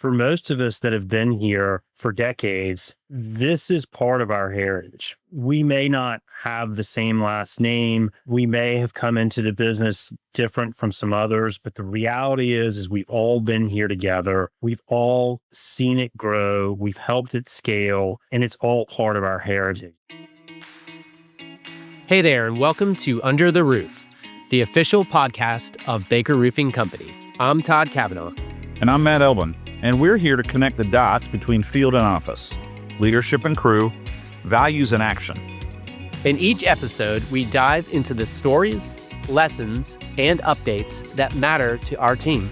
for most of us that have been here for decades, this is part of our heritage. We may not have the same last name. We may have come into the business different from some others, but the reality is we've all been here together. We've all seen it grow. We've helped it scale, and it's all part of our heritage. Hey there, and welcome to Under the Roof, the official podcast of Baker Roofing Company. I'm Todd Kavanaugh. And I'm Matt Elban, and we're here to connect the dots between field and office, leadership and crew, values and action. In each episode, we dive into the stories, lessons, and updates that matter to our team.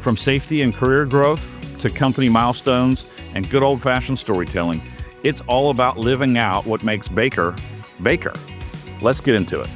From safety and career growth to company milestones and good old-fashioned storytelling, it's all about living out what makes Baker, Baker. Let's get into it.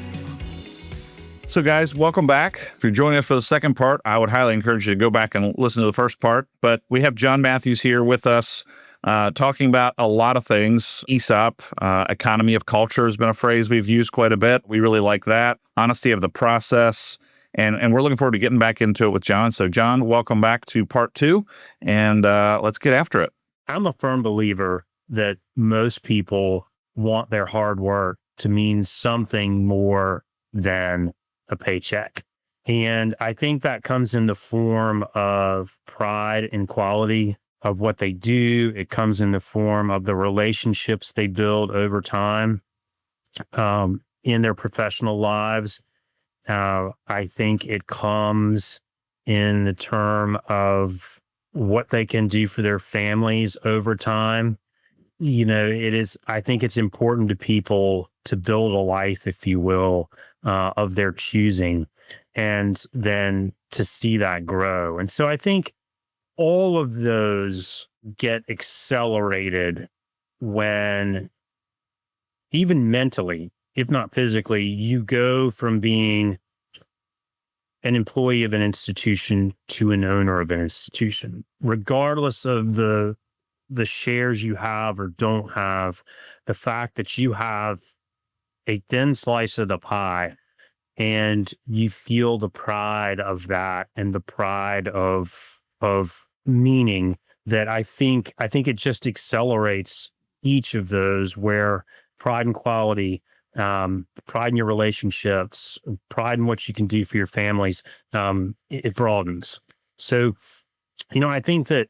So guys, welcome back. If you're joining us for the second part, I would highly encourage you to go back and listen to the first part. But we have John Matthews here with us talking about a lot of things. ESOP, economy of culture has been a phrase we've used quite a bit. We really like that. Honesty of the process. And we're looking forward to getting back into it with John. So John, welcome back to part two, and let's get after it. I'm a firm believer that most people want their hard work to mean something more than a paycheck. And I think that comes in the form of pride and quality of what they do. It comes in the form of the relationships they build over time in their professional lives. I think it comes in the term of what they can do for their families over time. You know, I think it's important to people to build a life, if you will, of their choosing, and then to see that grow. And so I think all of those get accelerated when, even mentally, if not physically, you go from being an employee of an institution to an owner of an institution, regardless of the shares you have or don't have. The fact that you have a thin slice of the pie and you feel the pride of that and the pride of meaning, that I think it just accelerates each of those, where pride and quality, pride in your relationships, pride in what you can do for your families, it broadens. So, I think that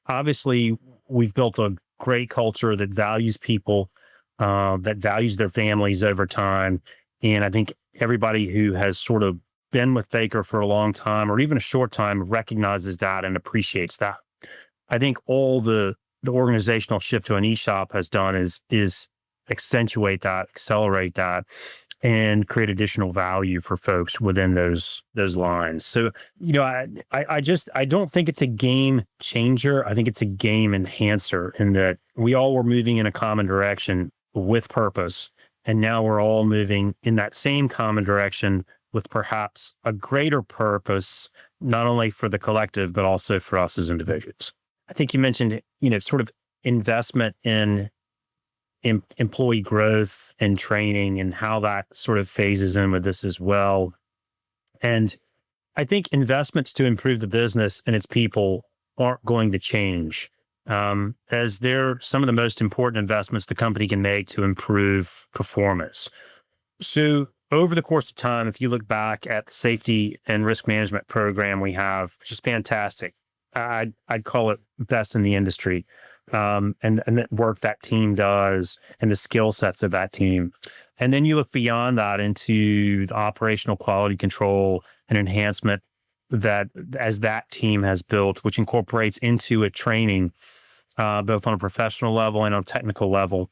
obviously we've built a great culture that values people, that values their families over time. And I think everybody who has sort of been with Baker for a long time or even a short time recognizes that and appreciates that. I think all the organizational shift to an ESOP has done is accentuate that, accelerate that, and create additional value for folks within those lines. So, I don't think it's a game changer. I think it's a game enhancer, in that we all were moving in a common direction with purpose. And now we're all moving in that same common direction with perhaps a greater purpose, not only for the collective, but also for us as individuals. I think you mentioned, sort of investment in employee growth and training, and how that sort of phases in with this as well. And I think investments to improve the business and its people aren't going to change, as they're some of the most important investments the company can make to improve performance. So over the course of time, if you look back at the safety and risk management program we have, which is fantastic, I'd call it best in the industry. And the work that team does and the skill sets of that team. And then you look beyond that into the operational quality control and enhancement that as that team has built, which incorporates into it training, both on a professional level and on a technical level.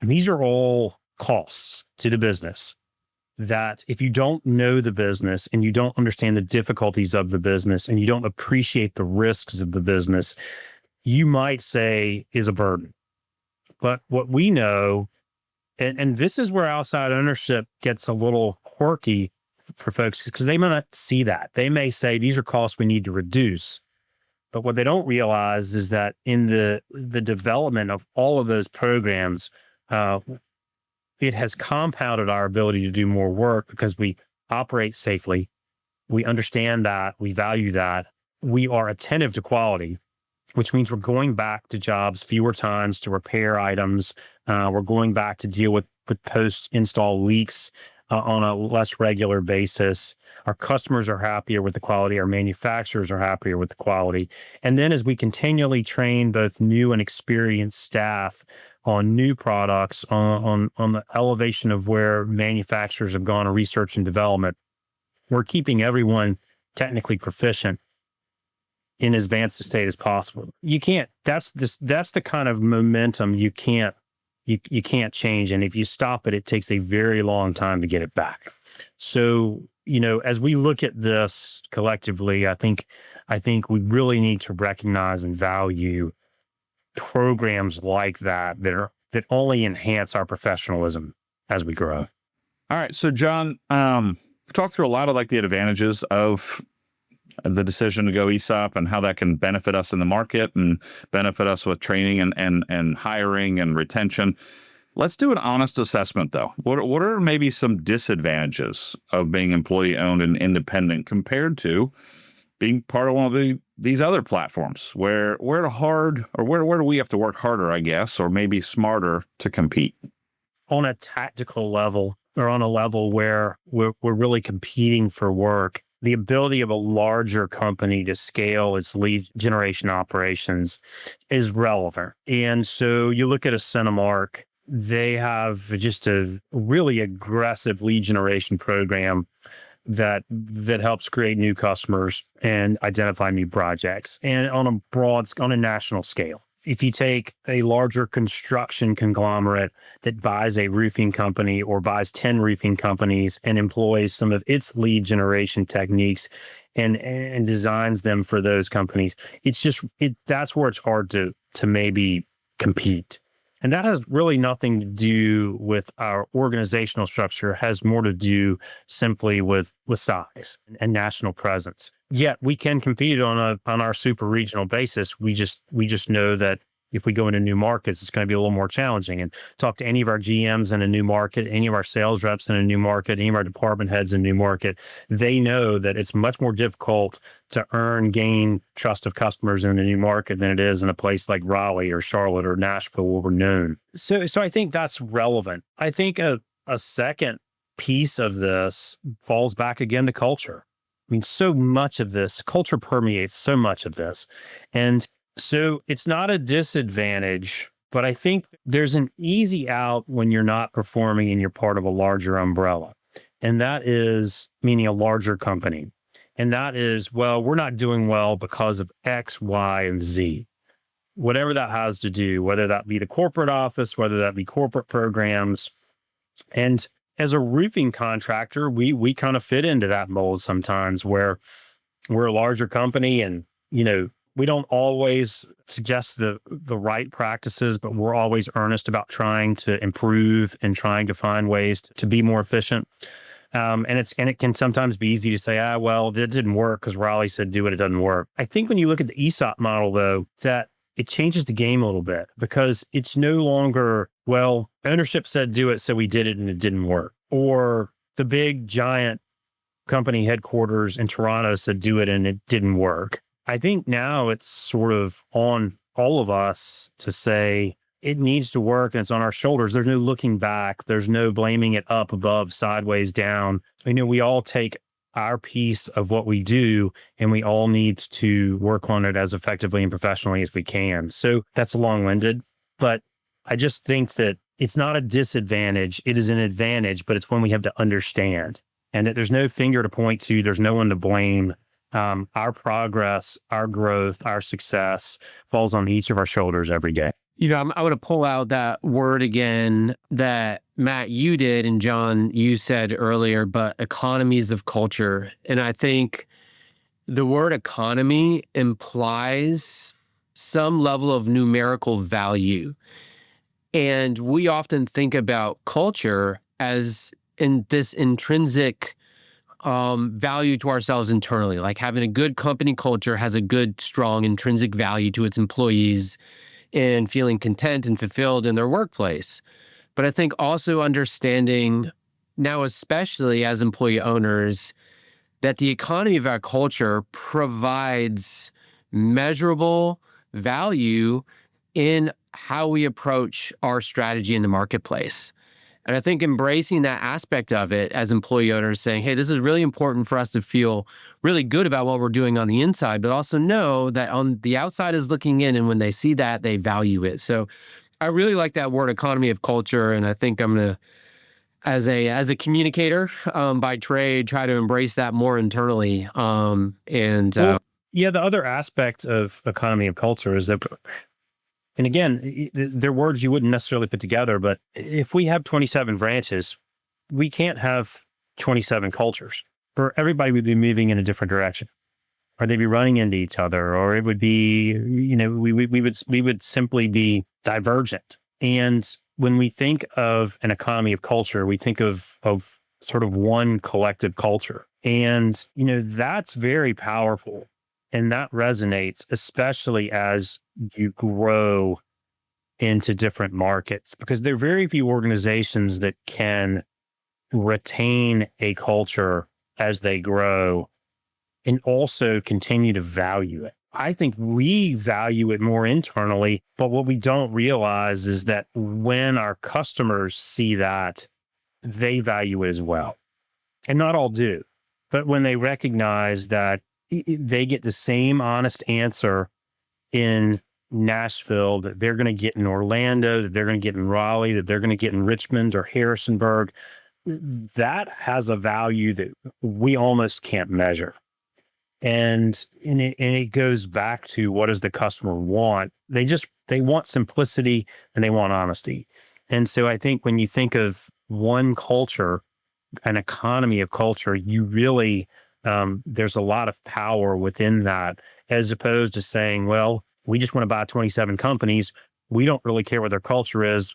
These are all costs to the business that, if you don't know the business and you don't understand the difficulties of the business and you don't appreciate the risks of the business, you might say is a burden. But what we know, and this is where outside ownership gets a little quirky for folks, because they may not see that. They may say these are costs we need to reduce. But what they don't realize is that in the development of all of those programs, it has compounded our ability to do more work because we operate safely. We understand that. We value that. We are attentive to quality. which means we're going back to jobs fewer times to repair items. We're going back to deal with post-install leaks on a less regular basis. Our customers are happier with the quality. Our manufacturers are happier with the quality. And then as we continually train both new and experienced staff on new products, on the elevation of where manufacturers have gone in research and development, we're keeping everyone technically proficient in as advanced a state as possible. You can't, that's the kind of momentum you can't change. And if you stop it, it takes a very long time to get it back. So, as we look at this collectively, I think we really need to recognize and value programs like that only enhance our professionalism as we grow. All right. So John, we talked through a lot of the advantages of the decision to go ESOP and how that can benefit us in the market and benefit us with training and hiring and retention. Let's do an honest assessment, though. What are maybe some disadvantages of being employee-owned and independent compared to being part of one of these other platforms where where do we have to work harder, I guess, or maybe smarter to compete? On a tactical level, or on a level where we're really competing for work, the ability of a larger company to scale its lead generation operations is relevant. And so you look at a Cinemark, they have just a really aggressive lead generation program that helps create new customers and identify new projects, and on a national scale. If you take a larger construction conglomerate that buys a roofing company or buys 10 roofing companies and employs some of its lead generation techniques and designs them for those companies, that's where it's hard to maybe compete. And that has really nothing to do with our organizational structure. It has more to do simply with size and national presence. Yet we can compete on our super regional basis. We just know that if we go into new markets, it's going to be a little more challenging. And talk to any of our GMs in a new market, any of our sales reps in a new market, any of our department heads in a new market, they know that it's much more difficult to gain trust of customers in a new market than it is in a place like Raleigh or Charlotte or Nashville where we're known. So I think that's relevant. I think a second piece of this falls back again to culture. I mean, so much of this, culture permeates so much of this. And so it's not a disadvantage, but I think there's an easy out when you're not performing and you're part of a larger umbrella. And that is meaning a larger company. And that is, well, we're not doing well because of X, Y, and Z. Whatever that has to do, whether that be the corporate office, whether that be corporate programs. And as a roofing contractor, we kind of fit into that mold sometimes where we're a larger company and, we don't always suggest the right practices, but we're always earnest about trying to improve and trying to find ways to be more efficient. And it can sometimes be easy to say, well, that didn't work because Raleigh said do it, it doesn't work. I think when you look at the ESOP model, though, that it changes the game a little bit because it's no longer, well, ownership said do it, so we did it and it didn't work. Or the big giant company headquarters in Toronto said do it and it didn't work. I think now it's sort of on all of us to say it needs to work and it's on our shoulders. There's no looking back. There's no blaming it up, above, sideways, down. We all take our piece of what we do and we all need to work on it as effectively and professionally as we can. So that's long-winded, but I just think that it's not a disadvantage. It is an advantage, but it's one we have to understand and that there's no finger to point to. There's no one to blame. Our progress, our growth, our success falls on each of our shoulders every day. I'm going to pull out that word again that Matt, you did, and John, you said earlier, but economies of culture. And I think the word economy implies some level of numerical value. And we often think about culture as in this intrinsic value to ourselves internally, like having a good company culture has a good, strong, intrinsic value to its employees and feeling content and fulfilled in their workplace. But I think also understanding now, especially as employee owners, that the economy of our culture provides measurable, value in how we approach our strategy in the marketplace. And I think embracing that aspect of it as employee owners, saying, hey, this is really important for us to feel really good about what we're doing on the inside, but also know that on the outside is looking in, and when they see that, they value it. So I really like that word, economy of culture. And I think I'm going to, as a communicator by trade, try to embrace that more internally. Well, yeah, the other aspect of economy of culture is that, and again, they're words you wouldn't necessarily put together, but if we have 27 branches, we can't have 27 cultures. For everybody would be moving in a different direction, or they'd be running into each other, or it would be, we would simply be divergent. And when we think of an economy of culture, we think of sort of one collective culture. And, that's very powerful. And that resonates, especially as you grow into different markets, because there are very few organizations that can retain a culture as they grow and also continue to value it. I think we value it more internally, but what we don't realize is that when our customers see that, they value it as well. And not all do, but when they recognize that they get the same honest answer in Nashville that they're going to get in Orlando, that they're going to get in Raleigh, that they're going to get in Richmond or Harrisonburg, that has a value that we almost can't measure. And it goes back to, what does the customer want? They want simplicity and they want honesty. And so I think when you think of one culture, an economy of culture, you really, there's a lot of power within that, as opposed to saying, well, we just want to buy 27 companies. We don't really care what their culture is.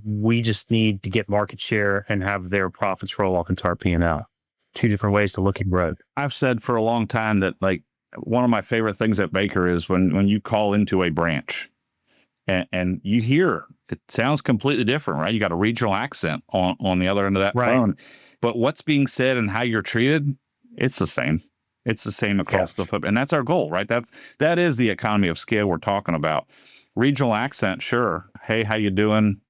We just need to get market share and have their profits roll off into our P&L. Two different ways to look at growth. I've said for a long time that, like, one of my favorite things at Baker is when you call into a branch and you hear, it sounds completely different, right? You got a regional accent on the other end of that phone. But what's being said and how you're treated, it's the same. It's the same across the footprint. And that's our goal, right? That is the economy of scale we're talking about. Regional accent, sure. Hey, how you doing?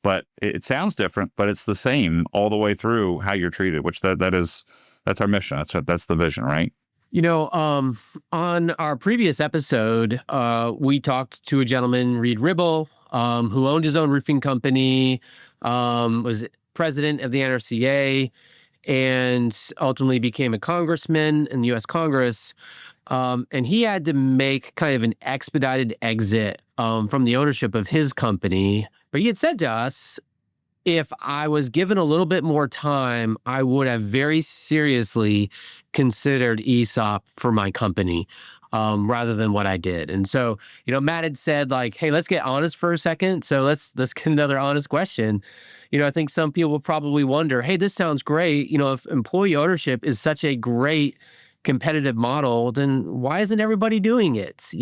But it sounds different, but it's the same all the way through how you're treated, which that's our mission. That's the vision, right? On our previous episode, we talked to a gentleman, Reed Ribble, who owned his own roofing company, was president of the NRCA, and ultimately became a congressman in the U.S. Congress. And he had to make kind of an expedited exit from the ownership of his company. But he had said to us, if I was given a little bit more time, I would have very seriously considered ESOP for my company rather than what I did. And so, Matt had said, like, hey, let's get honest for a second. So let's get another honest question. I think some people will probably wonder, hey, this sounds great. If employee ownership is such a great competitive model, then why isn't everybody doing it?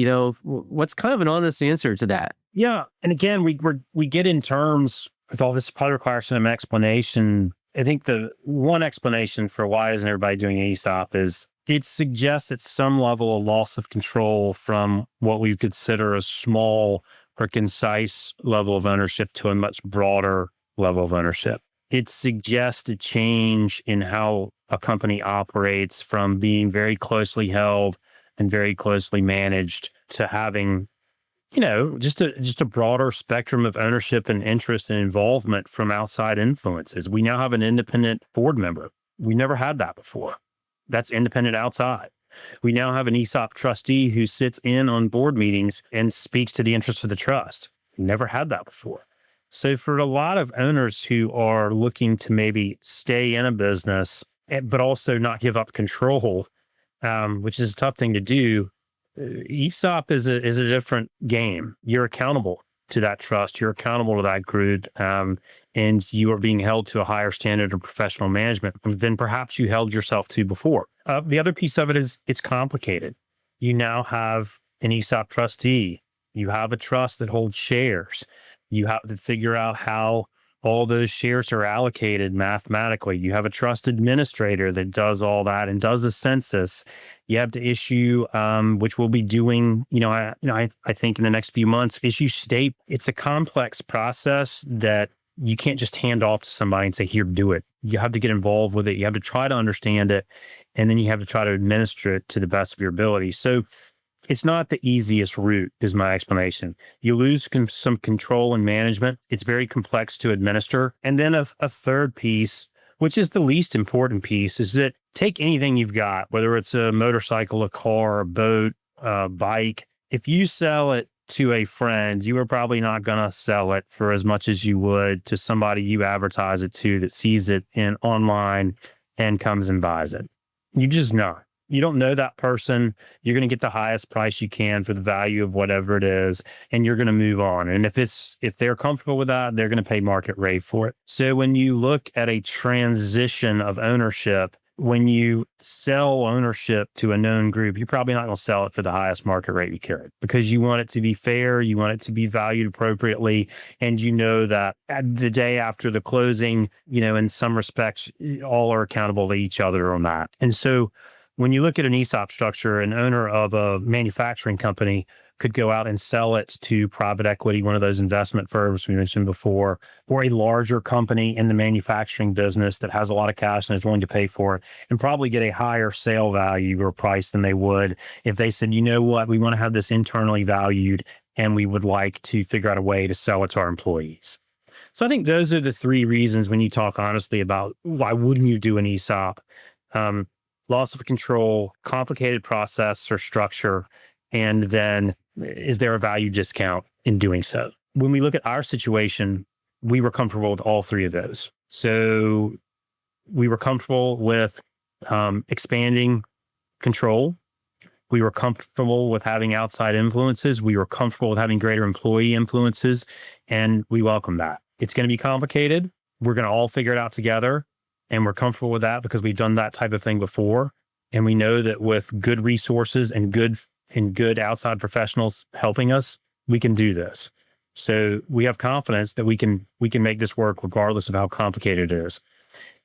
What's kind of an honest answer to that? Yeah. And again, we get in terms with all this, probably requires some explanation. I think the one explanation for why isn't everybody doing ESOP is it suggests at some level a loss of control from what we consider a small or concise level of ownership to a much broader level of ownership. It suggests a change in how a company operates from being very closely held and very closely managed to having, just a broader spectrum of ownership and interest and involvement from outside influences. We now have an independent board member. We never had that before. That's independent outside. We now have an ESOP trustee who sits in on board meetings and speaks to the interests of the trust. Never had that before. So for a lot of owners who are looking to maybe stay in a business, but also not give up control, which is a tough thing to do, ESOP is a different game. You're accountable to that trust. You're accountable to that group, and you are being held to a higher standard of professional management than perhaps you held yourself to before. The other piece of it is it's complicated. You now have an ESOP trustee. You have a trust that holds shares. You have to figure out how all those shares are allocated mathematically. You have a trust administrator that does all that and does a census. You have to issue, which we'll be doing, I think in the next few months, issue state. It's a complex process that you can't just hand off to somebody and say, here, do it. You have to get involved with it. You have to try to understand it. And then you have to try to administer it to the best of your ability. So it's not the easiest route, is my explanation. You lose some control and management. It's very complex to administer. And then a third piece, which is the least important piece, is that take anything you've got, whether it's a motorcycle, a car, a boat, a bike. If you sell it to a friend, you are probably not going to sell it for as much as you would to somebody you advertise it to that sees it in online and comes and buys it. You just not. You don't know that person. You're going to get the highest price you can for the value of whatever it is, and you're going to move on. And if they're comfortable with that, they're going to pay market rate for it. So when you look at a transition of ownership, when you sell ownership to a known group, you're probably not going to sell it for the highest market rate you could, because you want it to be fair, you want it to be valued appropriately, and you know that at the day after the closing, in some respects, all are accountable to each other on that. And so when you look at an ESOP structure, an owner of a manufacturing company could go out and sell it to private equity, one of those investment firms we mentioned before, or a larger company in the manufacturing business that has a lot of cash and is willing to pay for it, and probably get a higher sale value or price than they would if they said, you know what, we want to have this internally valued and we would like to figure out a way to sell it to our employees. So I think those are the three reasons when you talk honestly about why wouldn't you do an ESOP. Loss of control, complicated process or structure, and then is there a value discount in doing so? When we look at our situation, we were comfortable with all three of those. So we were comfortable with expanding control. We were comfortable with having outside influences. We were comfortable with having greater employee influences, and we welcome that. It's going to be complicated. We're going to all figure it out together. And we're comfortable with that because we've done that type of thing before. And we know that with good resources and good outside professionals helping us, we can do this. So we have confidence that we can make this work regardless of how complicated it is.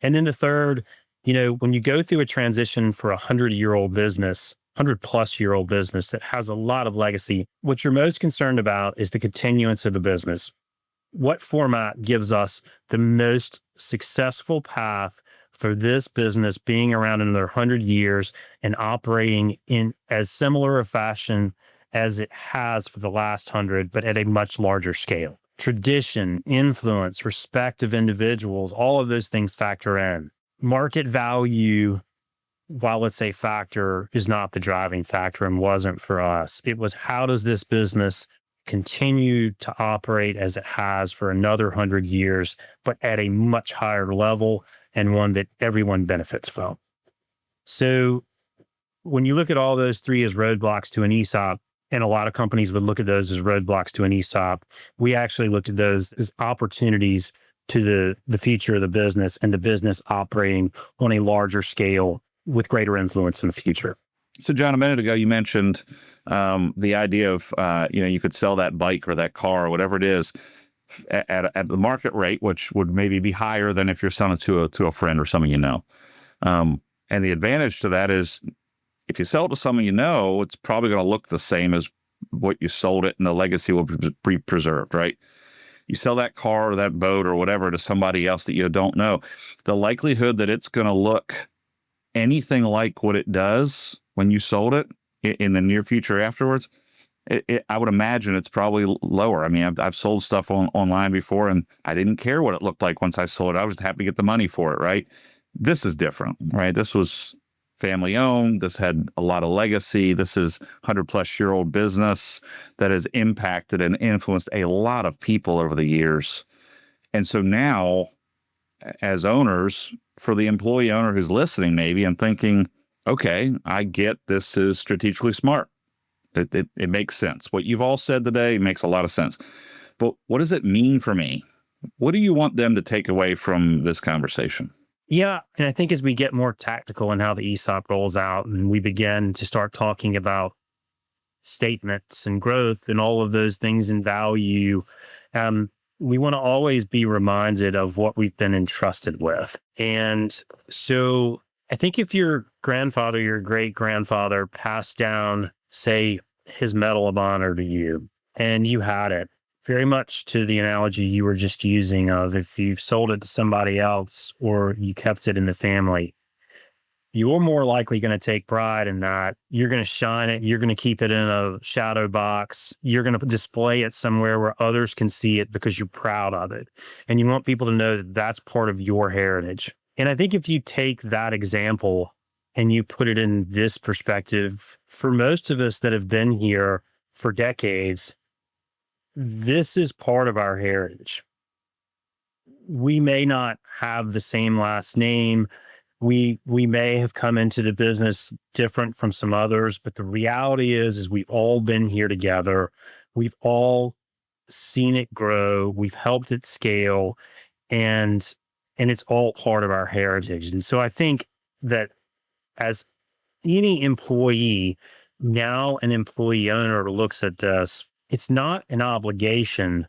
And then the third, when you go through a transition for 100-year-old business, 100-plus-year-old business that has a lot of legacy, what you're most concerned about is the continuance of the business. What format gives us the most successful path for this business being around another 100 years and operating in as similar a fashion as it has for the last 100, but at a much larger scale? Tradition, influence, respect of individuals, all of those things factor in. Market value, while it's a factor, is not the driving factor and wasn't for us. It was, how does this business continue to operate as it has for another 100 years, but at a much higher level and one that everyone benefits from? So when you look at all those three as roadblocks to an ESOP, and a lot of companies would look at those as roadblocks to an ESOP, we actually looked at those as opportunities to the future of the business and the business operating on a larger scale with greater influence in the future. So, John, a minute ago, you mentioned the idea of, you could sell that bike or that car or whatever it is at the market rate, which would maybe be higher than if you're selling it to a friend or someone you know. And the advantage to that is if you sell it to someone you know, it's probably going to look the same as what you sold it, and the legacy will be preserved, right? You sell that car or that boat or whatever to somebody else that you don't know, the likelihood that it's going to look anything like what it does when you sold it in the near future afterwards, I would imagine it's probably lower. I mean, I've sold stuff online before, and I didn't care what it looked like once I sold it. I was just happy to get the money for it, right? This is different, right? This was family owned. This had a lot of legacy. This is 100-plus-year-old business that has impacted and influenced a lot of people over the years. And so now, as owners, for the employee owner who's listening maybe and thinking, okay, I get this is strategically smart. It makes sense. What you've all said today makes a lot of sense. But what does it mean for me? What do you want them to take away from this conversation? Yeah, and I think as we get more tactical in how the ESOP rolls out and we begin to start talking about statements and growth and all of those things in value, we want to always be reminded of what we've been entrusted with. And so I think if your grandfather, your great grandfather passed down, say, his Medal of Honor to you, and you had it, very much to the analogy you were just using of if you sold it to somebody else or you kept it in the family, you're more likely going to take pride in that. You're going to shine it. You're going to keep it in a shadow box. You're going to display it somewhere where others can see it because you're proud of it. And you want people to know that that's part of your heritage. And I think if you take that example and you put it in this perspective, for most of us that have been here for decades, this is part of our heritage. We may not have the same last name. We may have come into the business different from some others, but the reality is we've all been here together. We've all seen it grow. We've helped it scale, and it's all part of our heritage. And so I think that as any employee, now an employee owner looks at this, it's not an obligation.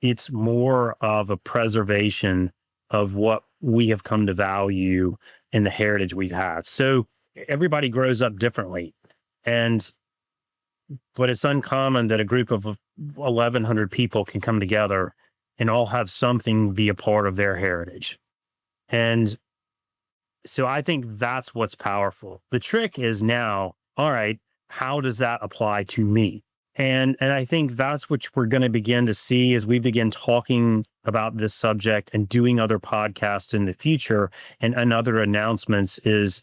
It's more of a preservation of what we have come to value and the heritage we've had. So everybody grows up differently. But it's uncommon that a group of 1,100 people can come together and all have something be a part of their heritage. And so I think that's what's powerful. The trick is now, all right, how does that apply to me? And I think that's what we're going to begin to see as we begin talking about this subject and doing other podcasts in the future and other announcements is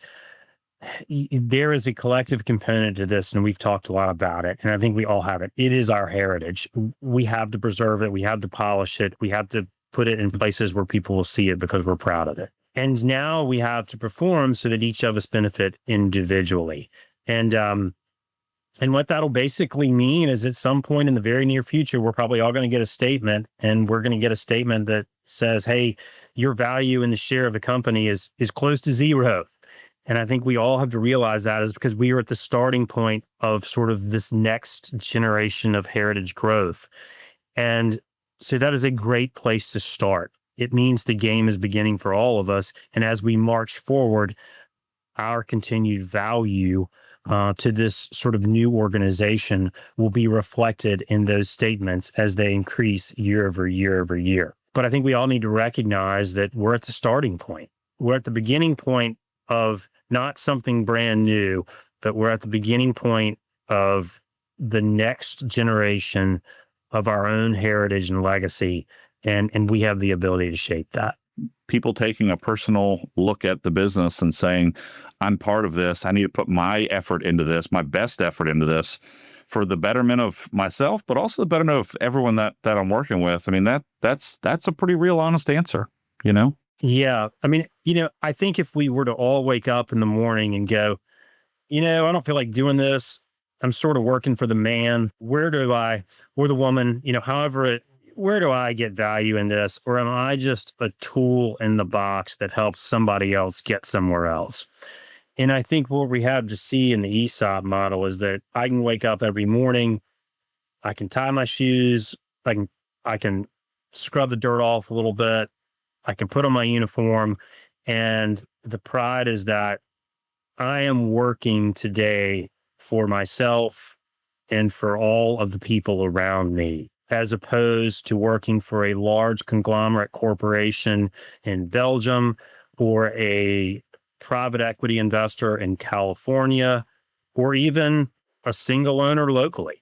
there is a collective component to this, and we've talked a lot about it, and I think we all have it. It is our heritage. We have to preserve it. We have to polish it. We have to put it in places where people will see it because we're proud of it. And now we have to perform so that each of us benefit individually. And what that'll basically mean is at some point in the very near future, we're probably all going to get a statement, and we're going to get a statement that says, hey, your value in the share of the company is close to zero. And I think we all have to realize that is because we are at the starting point of sort of this next generation of heritage growth. And so that is a great place to start. It means the game is beginning for all of us. And as we march forward, our continued value to this sort of new organization will be reflected in those statements as they increase year over year over year. But I think we all need to recognize that we're at the starting point. We're at the beginning point of not something brand new, but we're at the beginning point of the next generation of our own heritage and legacy. And we have the ability to shape that. People taking a personal look at the business and saying, I'm part of this. I need to put my effort into this, my best effort into this for the betterment of myself, but also the betterment of everyone that I'm working with. I mean, that's a pretty real honest answer, you know? Yeah. I mean, I think if we were to all wake up in the morning and go, I don't feel like doing this. I'm sort of working for the man. Or the woman, where do I get value in this? Or am I just a tool in the box that helps somebody else get somewhere else? And I think what we have to see in the ESOP model is that I can wake up every morning, I can tie my shoes, I can scrub the dirt off a little bit, I can put on my uniform, and the pride is that I am working today for myself and for all of the people around me, as opposed to working for a large conglomerate corporation in Belgium or a private equity investor in California, or even a single owner locally.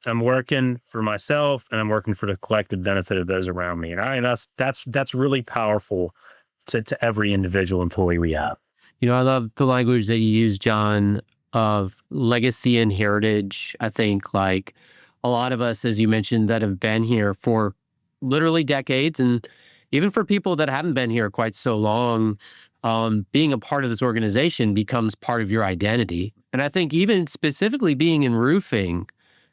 I'm working for myself, and I'm working for the collective benefit of those around me. And that's really powerful to every individual employee we have. I love the language that you use, John, of legacy and heritage. I think like a lot of us, as you mentioned, that have been here for literally decades, and even for people that haven't been here quite so long, being a part of this organization becomes part of your identity. And I think even specifically being in roofing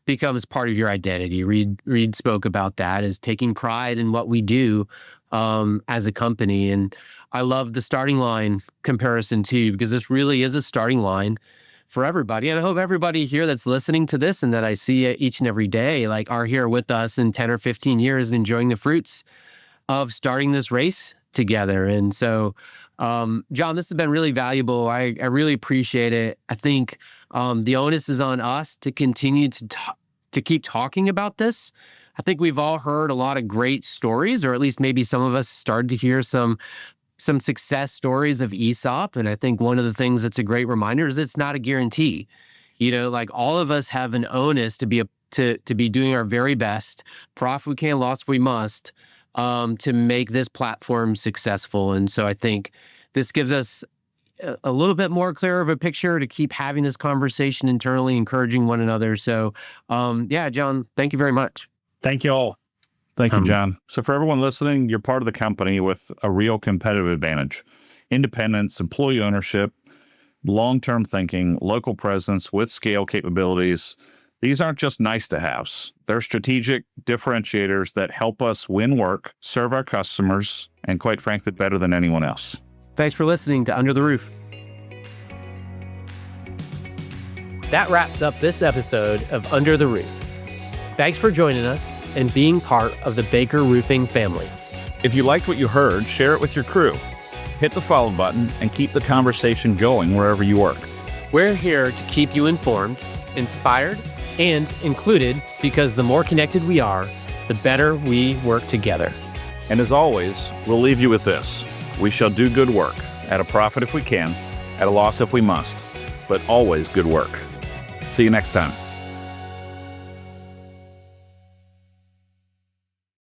becomes part of your identity. Reed spoke about that as taking pride in what we do as a company. And I love the starting line comparison too, because this really is a starting line. for everybody. And I hope everybody here that's listening to this and that I see each and every day, like, are here with us in 10 or 15 years and enjoying the fruits of starting this race together. And so, John, this has been really valuable. I really appreciate it. I think the onus is on us to continue to keep talking about this. I think we've all heard a lot of great stories, or at least maybe some of us started to hear some success stories of ESOP. And I think one of the things that's a great reminder is it's not a guarantee. Like, all of us have an onus to be doing our very best, profit if we can, loss if we must, to make this platform successful. And so I think this gives us a little bit more clear of a picture to keep having this conversation internally, encouraging one another. So, yeah, John, thank you very much. Thank you all. Thank you, John. So for everyone listening, you're part of the company with a real competitive advantage: independence, employee ownership, long-term thinking, local presence with scale capabilities. These aren't just nice to haves. They're strategic differentiators that help us win work, serve our customers, and quite frankly, better than anyone else. Thanks for listening to Under the Roof. That wraps up this episode of Under the Roof. Thanks for joining us and being part of the Baker Roofing family. If you liked what you heard, share it with your crew. Hit the follow button and keep the conversation going wherever you work. We're here to keep you informed, inspired, and included, because the more connected we are, the better we work together. And as always, we'll leave you with this: we shall do good work, at a profit if we can, at a loss if we must, but always good work. See you next time.